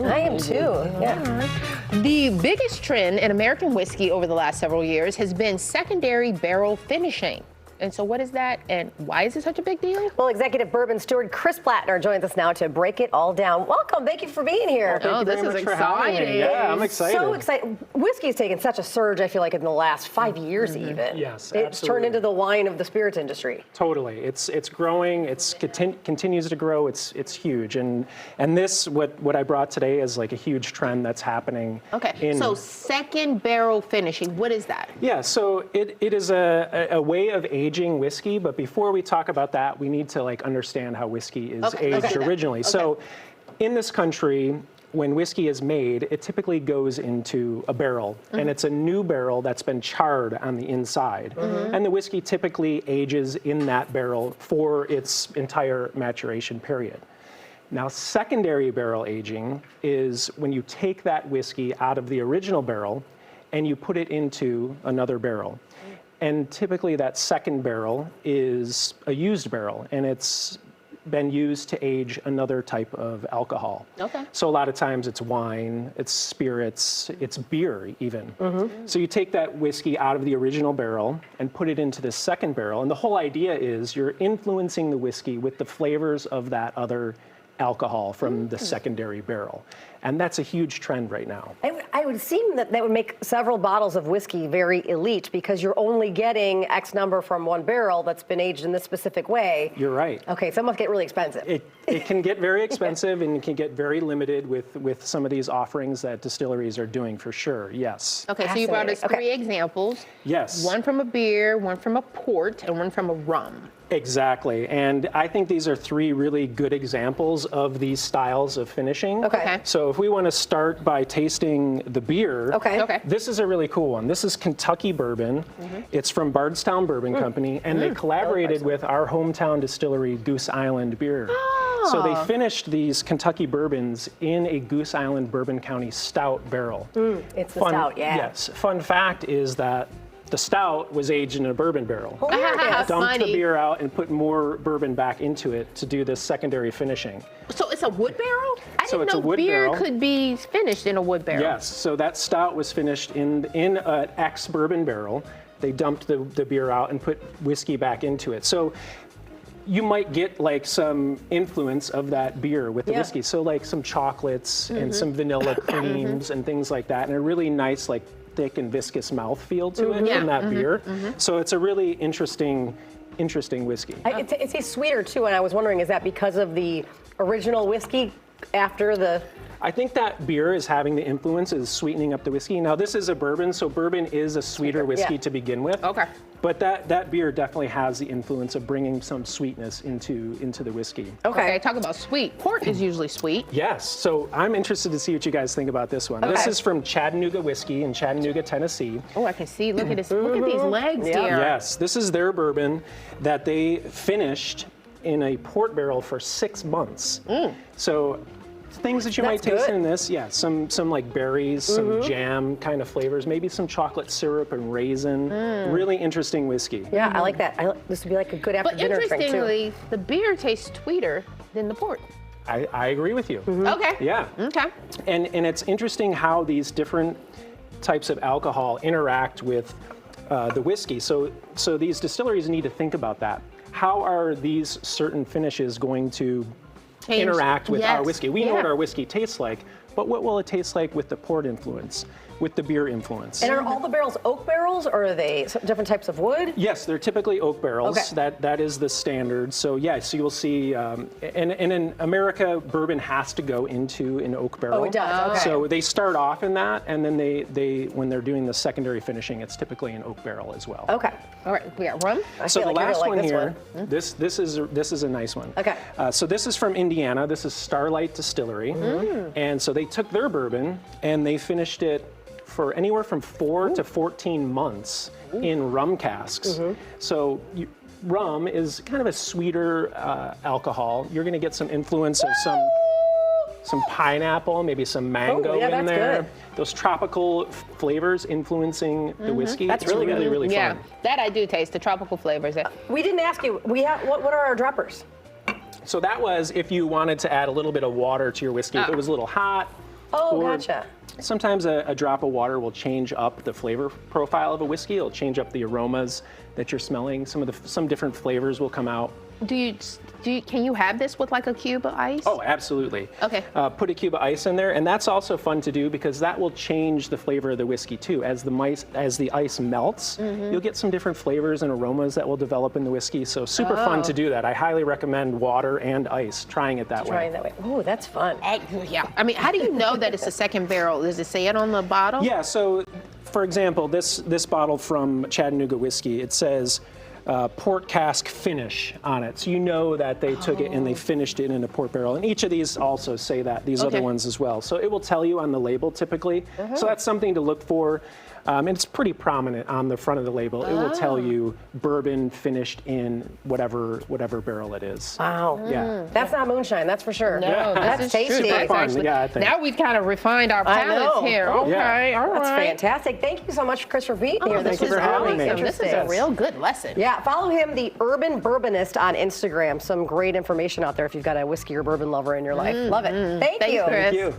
I am too. Yeah. The biggest trend in American whiskey over the last several years has been secondary barrel finishing. And so what is that, and why is it such a big deal? Well, executive bourbon steward Chris Plattner joins us now to break it all down. Welcome. Thank you for being here. Oh, this is exciting. Yeah, I'm excited. So excited. Whiskey's taken such a surge, I feel like, in the last 5 years even. Yes, It's turned into the wine of the spirits industry. Totally. It's growing. It's continues to grow. It's huge. And this, what I brought today is like a huge trend that's happening. Okay, so second barrel finishing, what is that? Yeah, so it is a way of aging whiskey, but before we talk about that, we need to like understand how whiskey is aged originally. Okay. So in this country, when whiskey is made, it typically goes into a barrel, and it's a new barrel that's been charred on the inside. And the whiskey typically ages in that barrel for its entire maturation period. Now, secondary barrel aging is when you take that whiskey out of the original barrel and you put it into another barrel. And typically that second barrel is a used barrel, and it's been used to age another type of alcohol. Okay. So a lot of times it's wine, it's spirits, it's beer even. So you take that whiskey out of the original barrel and put it into the second barrel, and the whole idea is you're influencing the whiskey with the flavors of that other alcohol from the secondary barrel. And that's a huge trend right now. I would seem that would make several bottles of whiskey very elite because you're only getting X number from one barrel that's been aged in this specific way. You're right. Okay, so it must get really expensive. It can get very expensive, and it can get very limited with some of these offerings that distilleries are doing, for sure, yes. Okay, so you brought us Fascinating. three examples. Yes. One from a beer, one from a port, and one from a rum. Exactly, and I think these are three really good examples of these styles of finishing. Okay. So if we want to start by tasting the beer, Okay. this is a really cool one. This is Kentucky Bourbon. It's from Bardstown Bourbon Company, and they collaborated with our hometown distillery, Goose Island Beer. So they finished these Kentucky bourbons in a Goose Island Bourbon County stout barrel. It's the stout, yeah. Yes. Fun fact is that the stout was aged in a bourbon barrel. Hilarious. Dumped the beer out and put more bourbon back into it to do this secondary finishing. So it's a wood barrel? I So didn't it's a know wood beer barrel. could be finished in a wood barrel. Yes, so that stout was finished in an ex-bourbon barrel. They dumped the beer out and put whiskey back into it. So you might get like some influence of that beer with the whiskey. So like some chocolates and some vanilla creams and things like that, and a really nice like thick and viscous mouthfeel to it from that beer. So it's a really interesting whiskey. It tastes sweeter too, and I was wondering, is that because of the original whiskey after the... I think that beer is having the influence, is sweetening up the whiskey. Now this is a bourbon, so bourbon is a sweeter whiskey to begin with. Okay. But that beer definitely has the influence of bringing some sweetness into the whiskey. Okay, talk about sweet. Port is usually sweet. Yes, so I'm interested to see what you guys think about this one. This is from Chattanooga Whiskey in Chattanooga, Tennessee. Oh, I can see. Look at this. Look at these legs, dear. Yes, this is their bourbon that they finished in a port barrel for 6 months. So things that you might taste in this, some like berries, some jam kind of flavors, maybe some chocolate syrup and raisin. Really interesting whiskey. Yeah, I like that. This would be like a good after But dinner drink too. interestingly, the beer tastes sweeter than the port. I agree with you. Okay. Yeah. Okay. And it's interesting how these different types of alcohol interact with the whiskey. So these distilleries need to think about that. How are these certain finishes going to interact with our whiskey? We know what our whiskey tastes like, but what will it taste like with the port influence, with the beer influence? And are all the barrels oak barrels, or are they different types of wood? Yes, they're typically oak barrels. Okay. That is the standard. So so you'll see, and in America, bourbon has to go into an oak barrel. Oh, it does. Okay. So they start off in that, and then they when they're doing the secondary finishing, it's typically an oak barrel as well. Okay. All right, we got rum. So the like you're last gonna one like here, this this is a nice one. Okay. So this is from Indiana. This is Starlight Distillery, and so they took their bourbon and they finished it for anywhere from 4 to 14 months in rum casks. So rum is kind of a sweeter alcohol. You're going to get some influence of some pineapple, maybe some mango yeah, in that's there. good. Those tropical flavors influencing the whiskey. That's It's really really, good. really fun. Yeah, that I do taste, the tropical flavors. We didn't ask you. What are our droppers? So that was if you wanted to add a little bit of water to your whiskey. If it was a little hot, Oh, Or gotcha. Sometimes a drop of water will change up the flavor profile of a whiskey. It'll change up the aromas that you're smelling. Some different flavors will come out. Can you have this with like a cube of ice? Oh, absolutely. Okay. Put a cube of ice in there, and that's also fun to do because that will change the flavor of the whiskey too. As the ice melts, you'll get some different flavors and aromas that will develop in the whiskey. So super fun to do that. I highly recommend water and ice, trying it that way. Trying that way. Ooh, that's fun. Yeah. I mean, how do you know that it's a second barrel? Does it say it on the bottle? Yeah, so for example, this bottle from Chattanooga Whiskey, it says port cask finish on it. So you know that they took it and they finished it in a port barrel. And each of these also say that, these Okay. other ones as well. So it will tell you on the label typically. So that's something to look for. And it's pretty prominent on the front of the label. It will tell you bourbon finished in whatever barrel it is. Wow. Yeah. That's not moonshine, that's for sure. No, that's this is tasty. true. That's fun, actually, yeah, I think. now we've kind of refined our I palates know. here. Oh, Okay, yeah. all right. That's fantastic. Thank you so much, Chris, for being here. This Thank you is for having me. awesome. This is a Interesting. real good lesson. Yeah, follow him, the Urban Bourbonist, on Instagram. Some great information out there if you've got a whiskey or bourbon lover in your life. Love it. Thank Thanks, you. Chris. Thank you.